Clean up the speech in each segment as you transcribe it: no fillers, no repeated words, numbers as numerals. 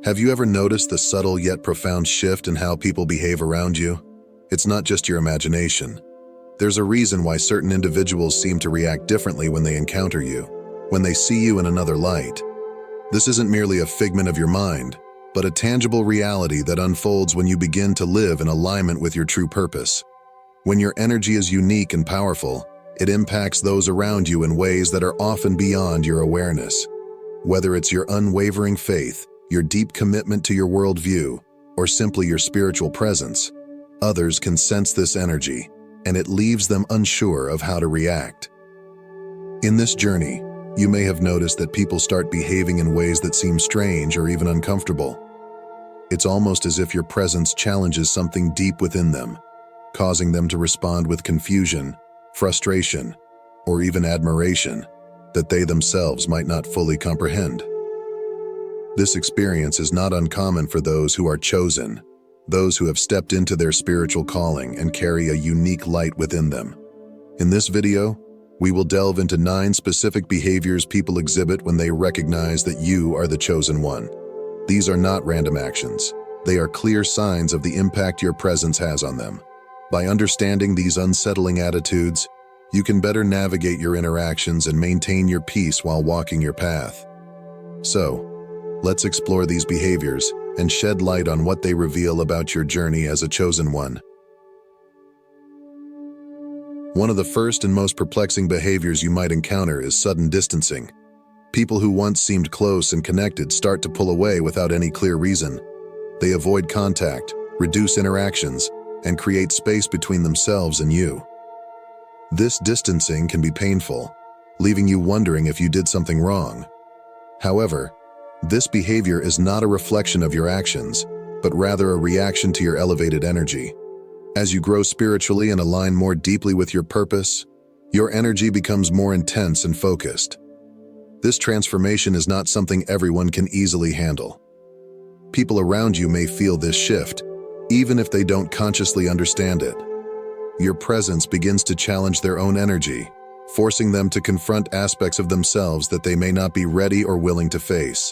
Have you ever noticed the subtle yet profound shift in how people behave around you? It's not just your imagination. There's a reason why certain individuals seem to react differently when they encounter you, when they see you in another light. This isn't merely a figment of your mind, but a tangible reality that unfolds when you begin to live in alignment with your true purpose. When your energy is unique and powerful, it impacts those around you in ways that are often beyond your awareness. Whether it's your unwavering faith, your deep commitment to your worldview, or simply your spiritual presence, others can sense this energy, and it leaves them unsure of how to react. In this journey, you may have noticed that people start behaving in ways that seem strange or even uncomfortable. It's almost as if your presence challenges something deep within them, causing them to respond with confusion, frustration, or even admiration that they themselves might not fully comprehend. This experience is not uncommon for those who are chosen, those who have stepped into their spiritual calling and carry a unique light within them. In this video, we will delve into 9 specific behaviors people exhibit when they recognize that you are the chosen one. These are not random actions. They are clear signs of the impact your presence has on them. By understanding these unsettling attitudes, you can better navigate your interactions and maintain your peace while walking your path. So, let's explore these behaviors and shed light on what they reveal about your journey as a chosen one. One of the first and most perplexing behaviors you might encounter is sudden distancing. People who once seemed close and connected start to pull away without any clear reason. They avoid contact, reduce interactions, and create space between themselves and you. This distancing can be painful, leaving you wondering if you did something wrong. However, this behavior is not a reflection of your actions, but rather a reaction to your elevated energy. As you grow spiritually and align more deeply with your purpose, your energy becomes more intense and focused. This transformation is not something everyone can easily handle. People around you may feel this shift, even if they don't consciously understand it. Your presence begins to challenge their own energy, forcing them to confront aspects of themselves that they may not be ready or willing to face.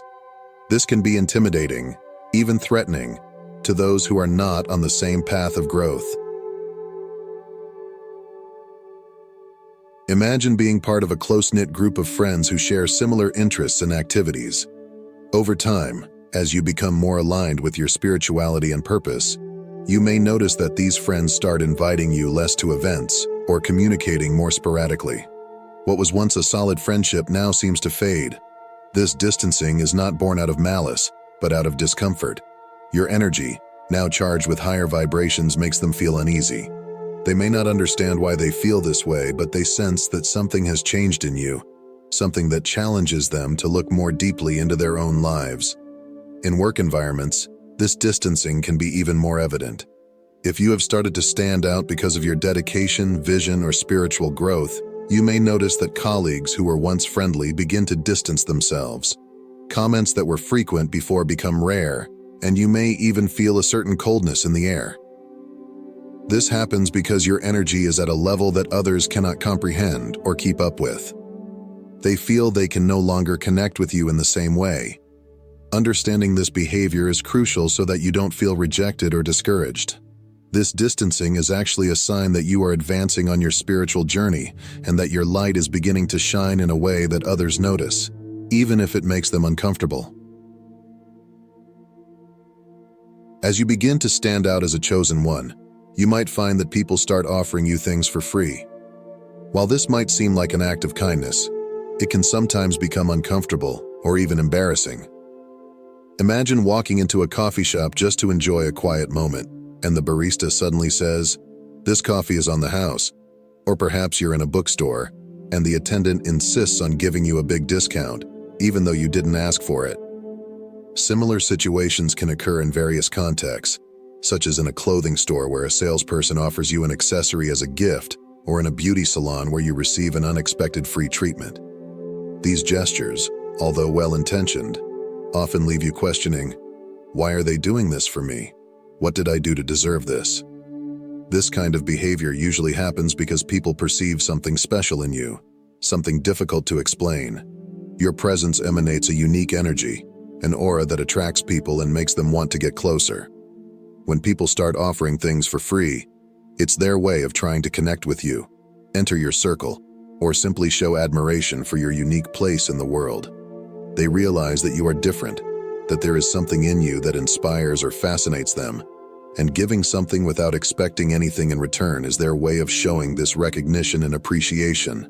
This can be intimidating, even threatening, to those who are not on the same path of growth. Imagine being part of a close-knit group of friends who share similar interests and activities. Over time, as you become more aligned with your spirituality and purpose, you may notice that these friends start inviting you less to events or communicating more sporadically. What was once a solid friendship now seems to fade. This distancing is not born out of malice, but out of discomfort. Your energy, now charged with higher vibrations, makes them feel uneasy. They may not understand why they feel this way, but they sense that something has changed in you, something that challenges them to look more deeply into their own lives. In work environments, this distancing can be even more evident. If you have started to stand out because of your dedication, vision, or spiritual growth, you may notice that colleagues who were once friendly begin to distance themselves. Comments that were frequent before become rare, and you may even feel a certain coldness in the air. This happens because your energy is at a level that others cannot comprehend or keep up with. They feel they can no longer connect with you in the same way. Understanding this behavior is crucial so that you don't feel rejected or discouraged. This distancing is actually a sign that you are advancing on your spiritual journey and that your light is beginning to shine in a way that others notice, even if it makes them uncomfortable. As you begin to stand out as a chosen one, you might find that people start offering you things for free. While this might seem like an act of kindness, it can sometimes become uncomfortable or even embarrassing. Imagine walking into a coffee shop just to enjoy a quiet moment, and the barista suddenly says, "This coffee is on the house." Or perhaps you're in a bookstore, and the attendant insists on giving you a big discount, even though you didn't ask for it. Similar situations can occur in various contexts, such as in a clothing store where a salesperson offers you an accessory as a gift, or in a beauty salon where you receive an unexpected free treatment. These gestures, although well-intentioned, often leave you questioning, why are they doing this for me? What did I do to deserve this? This kind of behavior usually happens because people perceive something special in you, something difficult to explain. Your presence emanates a unique energy, an aura that attracts people and makes them want to get closer. When people start offering things for free, it's their way of trying to connect with you, enter your circle, or simply show admiration for your unique place in the world. They realize that you are different, that there is something in you that inspires or fascinates them, and giving something without expecting anything in return is their way of showing this recognition and appreciation.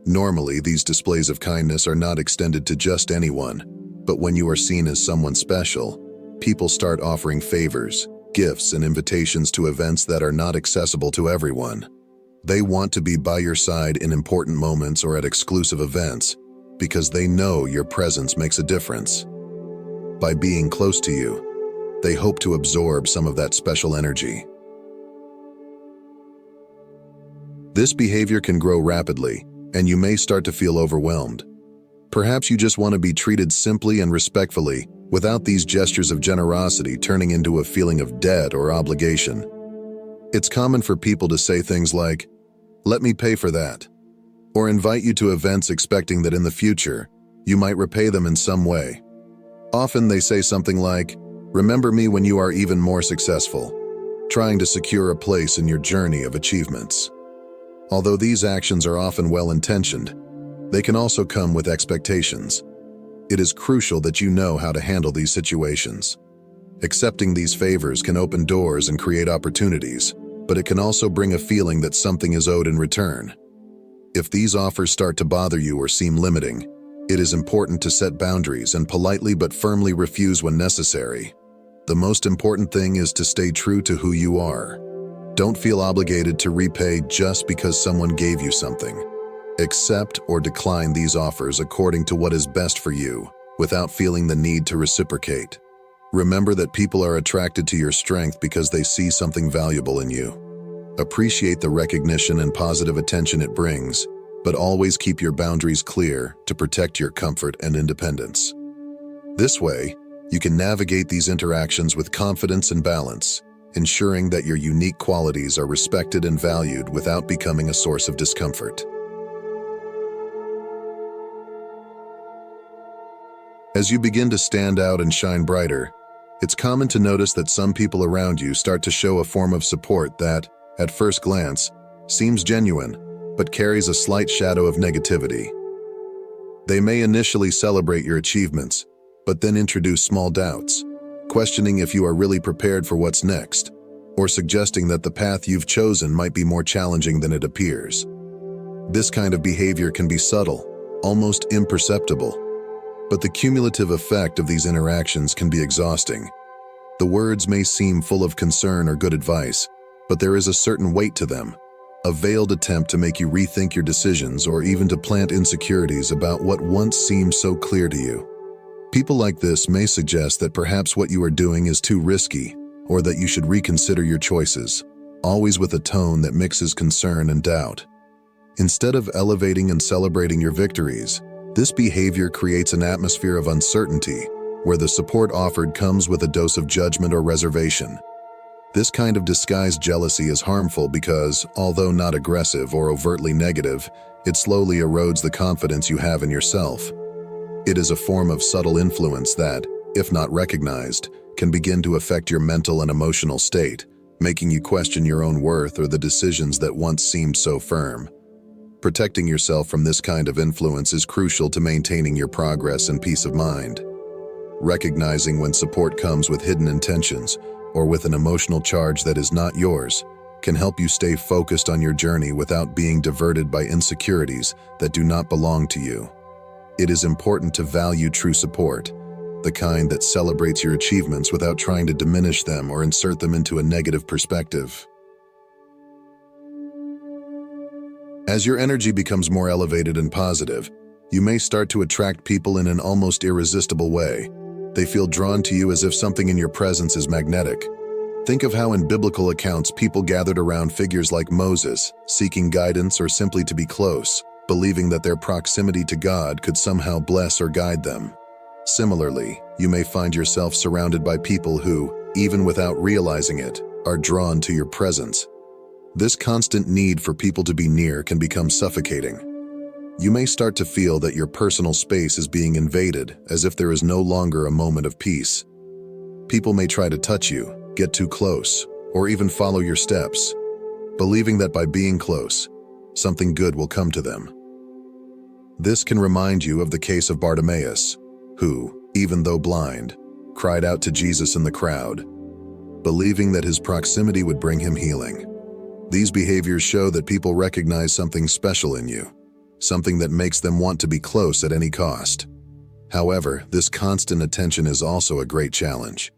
Normally, these displays of kindness are not extended to just anyone, but when you are seen as someone special, people start offering favors, gifts, and invitations to events that are not accessible to everyone. They want to be by your side in important moments or at exclusive events because they know your presence makes a difference. By being close to you, they hope to absorb some of that special energy. This behavior can grow rapidly, and you may start to feel overwhelmed. Perhaps you just want to be treated simply and respectfully, without these gestures of generosity turning into a feeling of debt or obligation. It's common for people to say things like, "Let me pay for that," or invite you to events expecting that in the future, you might repay them in some way. Often they say something like, "Remember me when you are even more successful," trying to secure a place in your journey of achievements. Although these actions are often well-intentioned, they can also come with expectations. It is crucial that you know how to handle these situations. Accepting these favors can open doors and create opportunities, but it can also bring a feeling that something is owed in return. If these offers start to bother you or seem limiting, it is important to set boundaries and politely but firmly refuse when necessary. The most important thing is to stay true to who you are. Don't feel obligated to repay just because someone gave you something. Accept or decline these offers according to what is best for you, without feeling the need to reciprocate. Remember that people are attracted to your strength because they see something valuable in you. Appreciate the recognition and positive attention it brings, but always keep your boundaries clear to protect your comfort and independence. This way, you can navigate these interactions with confidence and balance, ensuring that your unique qualities are respected and valued without becoming a source of discomfort. As you begin to stand out and shine brighter, it's common to notice that some people around you start to show a form of support that, at first glance, seems genuine, but carries a slight shadow of negativity. They may initially celebrate your achievements, but then introduce small doubts, questioning if you are really prepared for what's next, or suggesting that the path you've chosen might be more challenging than it appears. This kind of behavior can be subtle, almost imperceptible, but the cumulative effect of these interactions can be exhausting. The words may seem full of concern or good advice, but there is a certain weight to them, a veiled attempt to make you rethink your decisions or even to plant insecurities about what once seemed so clear to you. People like this may suggest that perhaps what you are doing is too risky, or that you should reconsider your choices, always with a tone that mixes concern and doubt. Instead of elevating and celebrating your victories, this behavior creates an atmosphere of uncertainty, where the support offered comes with a dose of judgment or reservation. This kind of disguised jealousy is harmful because, although not aggressive or overtly negative, it slowly erodes the confidence you have in yourself. It is a form of subtle influence that, if not recognized, can begin to affect your mental and emotional state, making you question your own worth or the decisions that once seemed so firm. Protecting yourself from this kind of influence is crucial to maintaining your progress and peace of mind. Recognizing when support comes with hidden intentions or with an emotional charge that is not yours can help you stay focused on your journey without being diverted by insecurities that do not belong to you. It is important to value true support, the kind that celebrates your achievements without trying to diminish them or insert them into a negative perspective. As your energy becomes more elevated and positive, you may start to attract people in an almost irresistible way. They feel drawn to you as if something in your presence is magnetic. Think of how in biblical accounts people gathered around figures like Moses, seeking guidance or simply to be close, believing that their proximity to God could somehow bless or guide them. Similarly, you may find yourself surrounded by people who, even without realizing it, are drawn to your presence. This constant need for people to be near can become suffocating. You may start to feel that your personal space is being invaded, as if there is no longer a moment of peace. People may try to touch you, get too close, or even follow your steps, believing that by being close, something good will come to them. This can remind you of the case of Bartimaeus, who, even though blind, cried out to Jesus in the crowd, believing that his proximity would bring him healing. These behaviors show that people recognize something special in you, something that makes them want to be close at any cost. However, this constant attention is also a great challenge.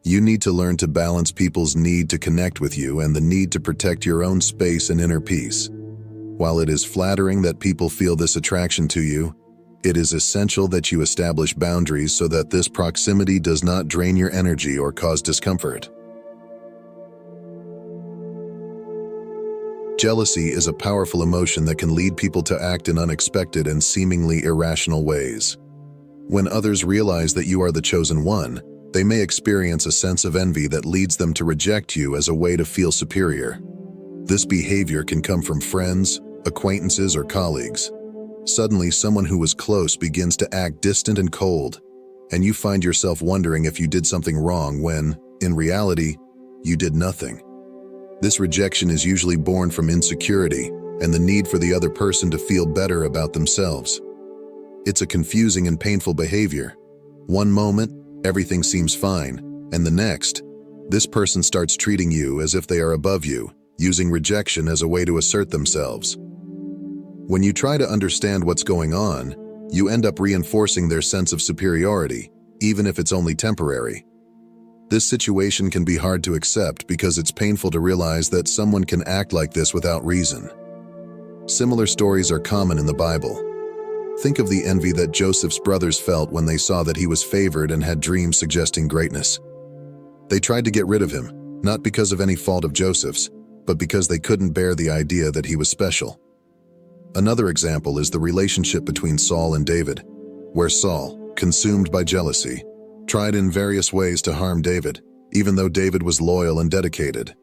You need to learn to balance people's need to connect with you and the need to protect your own space and inner peace. While it is flattering that people feel this attraction to you, it is essential that you establish boundaries so that this proximity does not drain your energy or cause discomfort. Jealousy is a powerful emotion that can lead people to act in unexpected and seemingly irrational ways. When others realize that you are the chosen one, they may experience a sense of envy that leads them to reject you as a way to feel superior. This behavior can come from friends, acquaintances, or colleagues. Suddenly, someone who was close begins to act distant and cold, and you find yourself wondering if you did something wrong when, in reality, you did nothing. This rejection is usually born from insecurity and the need for the other person to feel better about themselves. It's a confusing and painful behavior. One moment, everything seems fine, and the next, this person starts treating you as if they are above you, using rejection as a way to assert themselves. When you try to understand what's going on, you end up reinforcing their sense of superiority, even if it's only temporary. This situation can be hard to accept because it's painful to realize that someone can act like this without reason. Similar stories are common in the Bible. Think of the envy that Joseph's brothers felt when they saw that he was favored and had dreams suggesting greatness. They tried to get rid of him, not because of any fault of Joseph's, but because they couldn't bear the idea that he was special. Another example is the relationship between Saul and David, where Saul, consumed by jealousy, tried in various ways to harm David, even though David was loyal and dedicated.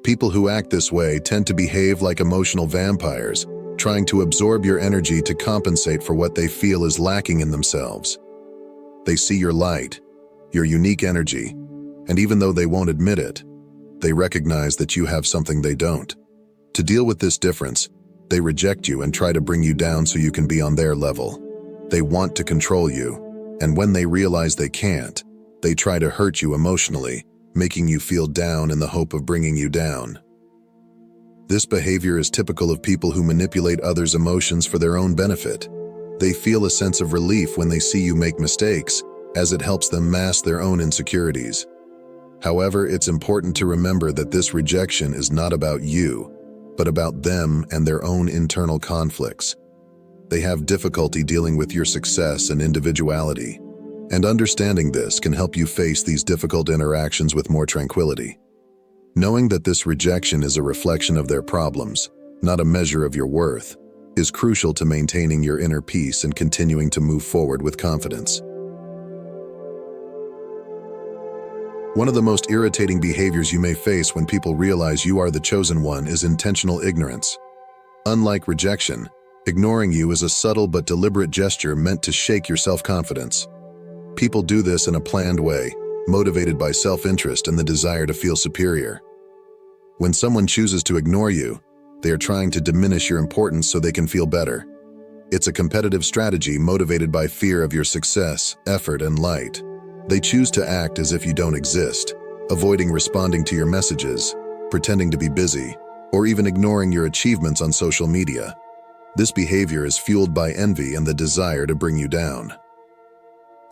People who act this way tend to behave like emotional vampires, trying to absorb your energy to compensate for what they feel is lacking in themselves. They see your light, your unique energy, and even though they won't admit it, they recognize that you have something they don't. To deal with this difference, they reject you and try to bring you down so you can be on their level. They want to control you, and when they realize they can't, they try to hurt you emotionally, making you feel down in the hope of bringing you down. This behavior is typical of people who manipulate others' emotions for their own benefit. They feel a sense of relief when they see you make mistakes, as it helps them mask their own insecurities. However, it's important to remember that this rejection is not about you, but about them and their own internal conflicts. They have difficulty dealing with your success and individuality, and understanding this can help you face these difficult interactions with more tranquility. Knowing that this rejection is a reflection of their problems, not a measure of your worth, is crucial to maintaining your inner peace and continuing to move forward with confidence. One of the most irritating behaviors you may face when people realize you are the chosen one is intentional ignorance. Unlike rejection, ignoring you is a subtle but deliberate gesture meant to shake your self-confidence. People do this in a planned way, motivated by self-interest and the desire to feel superior. When someone chooses to ignore you, they are trying to diminish your importance so they can feel better. It's a competitive strategy motivated by fear of your success, effort, and light. They choose to act as if you don't exist, avoiding responding to your messages, pretending to be busy, or even ignoring your achievements on social media. This behavior is fueled by envy and the desire to bring you down.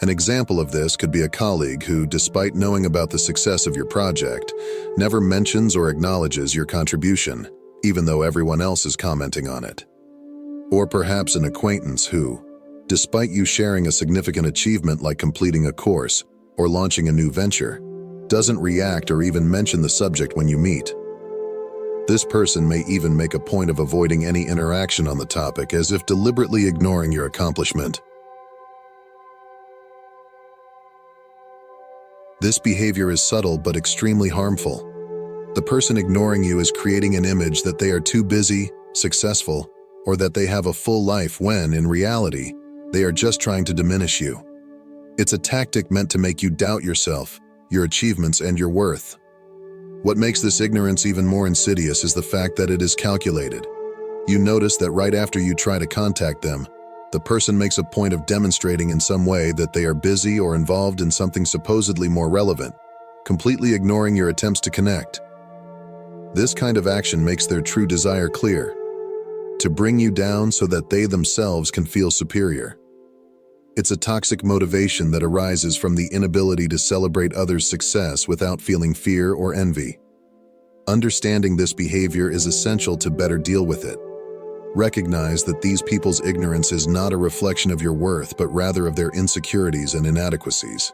An example of this could be a colleague who, despite knowing about the success of your project, never mentions or acknowledges your contribution, even though everyone else is commenting on it. Or perhaps an acquaintance who, despite you sharing a significant achievement like completing a course or launching a new venture, doesn't react or even mention the subject when you meet. This person may even make a point of avoiding any interaction on the topic as if deliberately ignoring your accomplishment. This behavior is subtle but extremely harmful. The person ignoring you is creating an image that they are too busy, successful, or that they have a full life when, in reality, they are just trying to diminish you. It's a tactic meant to make you doubt yourself, your achievements, and your worth. What makes this ignorance even more insidious is the fact that it is calculated. You notice that right after you try to contact them, the person makes a point of demonstrating in some way that they are busy or involved in something supposedly more relevant, completely ignoring your attempts to connect. This kind of action makes their true desire clear: to bring you down so that they themselves can feel superior. It's a toxic motivation that arises from the inability to celebrate others' success without feeling fear or envy. Understanding this behavior is essential to better deal with it. Recognize that these people's ignorance is not a reflection of your worth, but rather of their insecurities and inadequacies.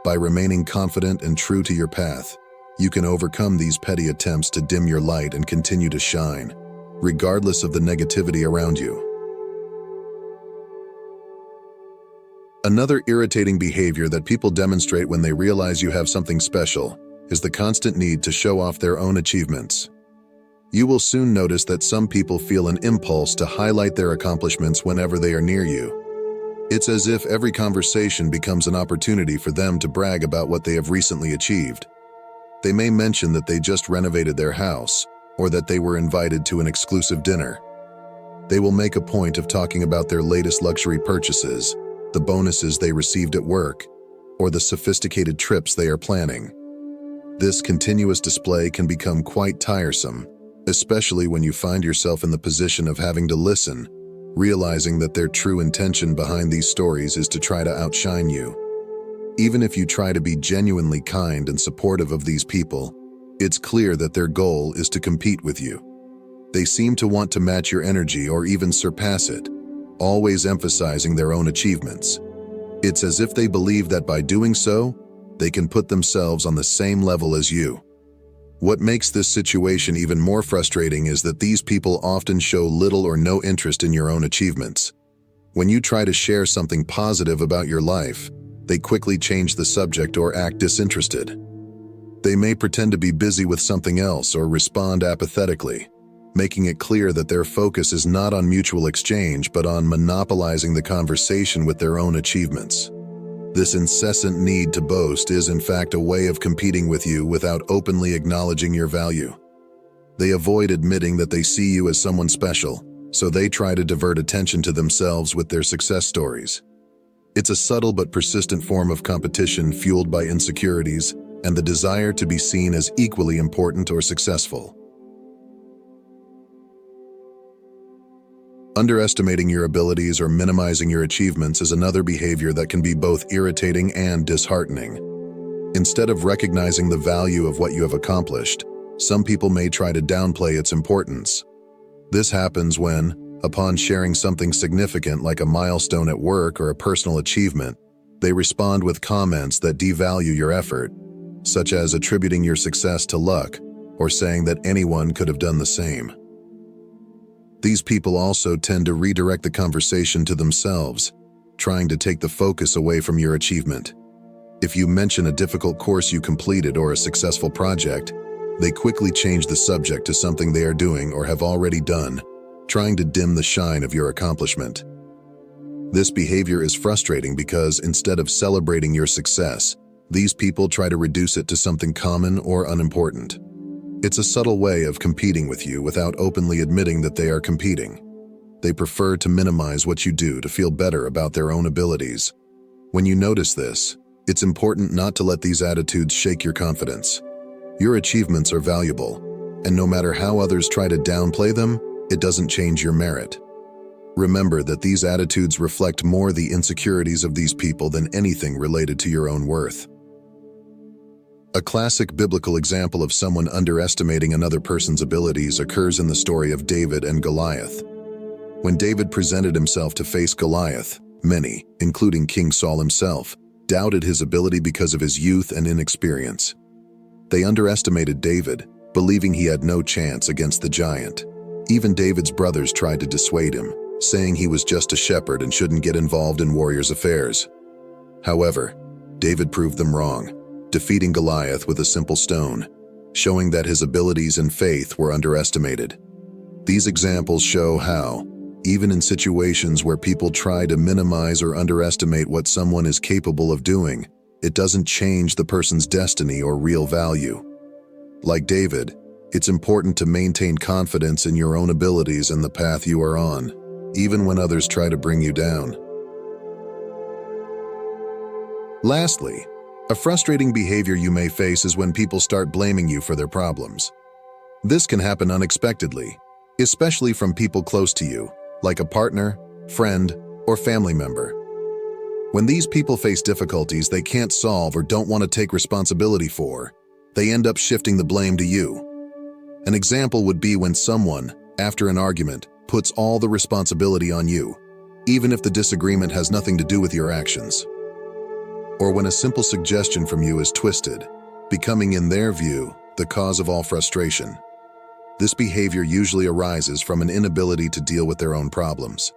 By remaining confident and true to your path, you can overcome these petty attempts to dim your light and continue to shine, regardless of the negativity around you. Another irritating behavior that people demonstrate when they realize you have something special is the constant need to show off their own achievements. You will soon notice that some people feel an impulse to highlight their accomplishments whenever they are near you. It's as if every conversation becomes an opportunity for them to brag about what they have recently achieved. They may mention that they just renovated their house, or that they were invited to an exclusive dinner. They will make a point of talking about their latest luxury purchases, the bonuses they received at work, or the sophisticated trips they are planning. This continuous display can become quite tiresome, especially when you find yourself in the position of having to listen, realizing that their true intention behind these stories is to try to outshine you. Even if you try to be genuinely kind and supportive of these people, it's clear that their goal is to compete with you. They seem to want to match your energy or even surpass it, always emphasizing their own achievements. It's as if they believe that by doing so, they can put themselves on the same level as you. What makes this situation even more frustrating is that these people often show little or no interest in your own achievements. When you try to share something positive about your life, they quickly change the subject or act disinterested. They may pretend to be busy with something else or respond apathetically, making it clear that their focus is not on mutual exchange but on monopolizing the conversation with their own achievements. This incessant need to boast is in fact a way of competing with you without openly acknowledging your value. They avoid admitting that they see you as someone special, so they try to divert attention to themselves with their success stories. It's a subtle but persistent form of competition fueled by insecurities and the desire to be seen as equally important or successful. Underestimating your abilities or minimizing your achievements is another behavior that can be both irritating and disheartening. Instead of recognizing the value of what you have accomplished, some people may try to downplay its importance. This happens when, upon sharing something significant like a milestone at work or a personal achievement, they respond with comments that devalue your effort, such as attributing your success to luck or saying that anyone could have done the same. These people also tend to redirect the conversation to themselves, trying to take the focus away from your achievement. If you mention a difficult course you completed or a successful project, they quickly change the subject to something they are doing or have already done, trying to dim the shine of your accomplishment. This behavior is frustrating because instead of celebrating your success, these people try to reduce it to something common or unimportant. It's a subtle way of competing with you without openly admitting that they are competing. They prefer to minimize what you do to feel better about their own abilities. When you notice this, it's important not to let these attitudes shake your confidence. Your achievements are valuable, and no matter how others try to downplay them, it doesn't change your merit. Remember that these attitudes reflect more the insecurities of these people than anything related to your own worth. A classic biblical example of someone underestimating another person's abilities occurs in the story of David and Goliath. When David presented himself to face Goliath, many, including King Saul himself, doubted his ability because of his youth and inexperience. They underestimated David, believing he had no chance against the giant. Even David's brothers tried to dissuade him, saying he was just a shepherd and shouldn't get involved in warriors' affairs. However, David proved them wrong, defeating Goliath with a simple stone. showing that his abilities and faith were underestimated. These examples show how, even in situations where people try to minimize or underestimate what someone is capable of doing, it doesn't change the person's destiny or real value. Like David, it's important to maintain confidence in your own abilities and the path you are on, even when others try to bring you down. Lastly, a frustrating behavior you may face is when people start blaming you for their problems. This can happen unexpectedly, especially from people close to you, like a partner, friend, or family member. When these people face difficulties they can't solve or don't want to take responsibility for, they end up shifting the blame to you. An example would be when someone, after an argument, puts all the responsibility on you, even if the disagreement has nothing to do with your actions. Or when a simple suggestion from you is twisted, becoming, in their view, the cause of all frustration. This behavior usually arises from an inability to deal with their own problems.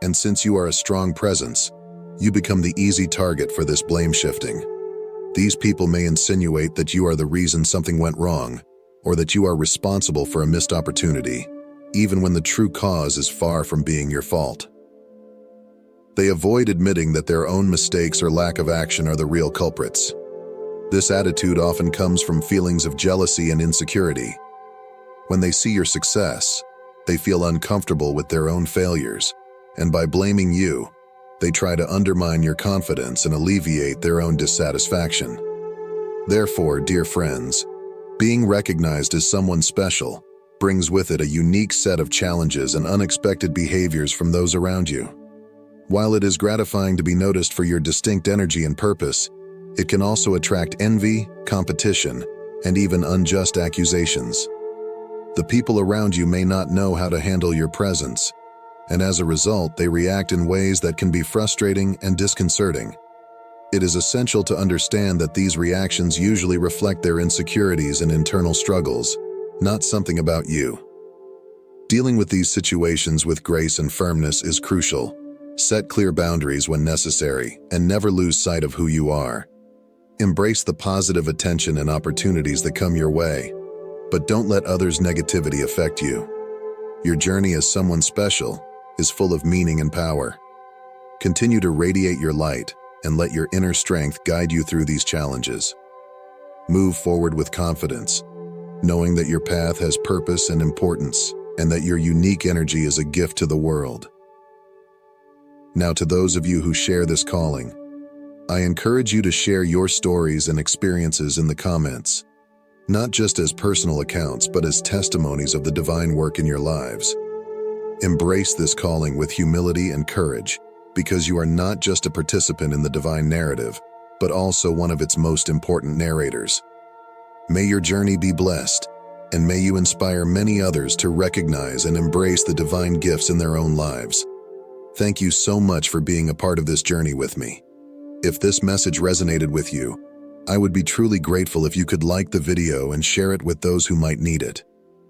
And since you are a strong presence, you become the easy target for this blame shifting. These people may insinuate that you are the reason something went wrong, or that you are responsible for a missed opportunity, even when the true cause is far from being your fault. They avoid admitting that their own mistakes or lack of action are the real culprits. This attitude often comes from feelings of jealousy and insecurity. When they see your success, they feel uncomfortable with their own failures, and by blaming you, they try to undermine your confidence and alleviate their own dissatisfaction. Therefore, dear friends, being recognized as someone special brings with it a unique set of challenges and unexpected behaviors from those around you. While it is gratifying to be noticed for your distinct energy and purpose, it can also attract envy, competition, and even unjust accusations. The people around you may not know how to handle your presence, and as a result, they react in ways that can be frustrating and disconcerting. It is essential to understand that these reactions usually reflect their insecurities and internal struggles, not something about you. Dealing with these situations with grace and firmness is crucial. Set clear boundaries when necessary, and never lose sight of who you are. Embrace the positive attention and opportunities that come your way, but don't let others' negativity affect you. Your journey as someone special is full of meaning and power. Continue to radiate your light and let your inner strength guide you through these challenges. Move forward with confidence, knowing that your path has purpose and importance, and that your unique energy is a gift to the world. Now, to those of you who share this calling, I encourage you to share your stories and experiences in the comments, not just as personal accounts, but as testimonies of the divine work in your lives. Embrace this calling with humility and courage, because you are not just a participant in the divine narrative, but also one of its most important narrators. May your journey be blessed, and may you inspire many others to recognize and embrace the divine gifts in their own lives. Thank you so much for being a part of this journey with me. If this message resonated with you, I would be truly grateful if you could like the video and share it with those who might need it.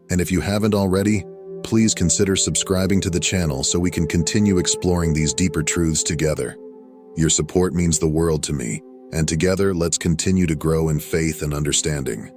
And if you haven't already, please consider subscribing to the channel so we can continue exploring these deeper truths together. Your support means the world to me, and together let's continue to grow in faith and understanding.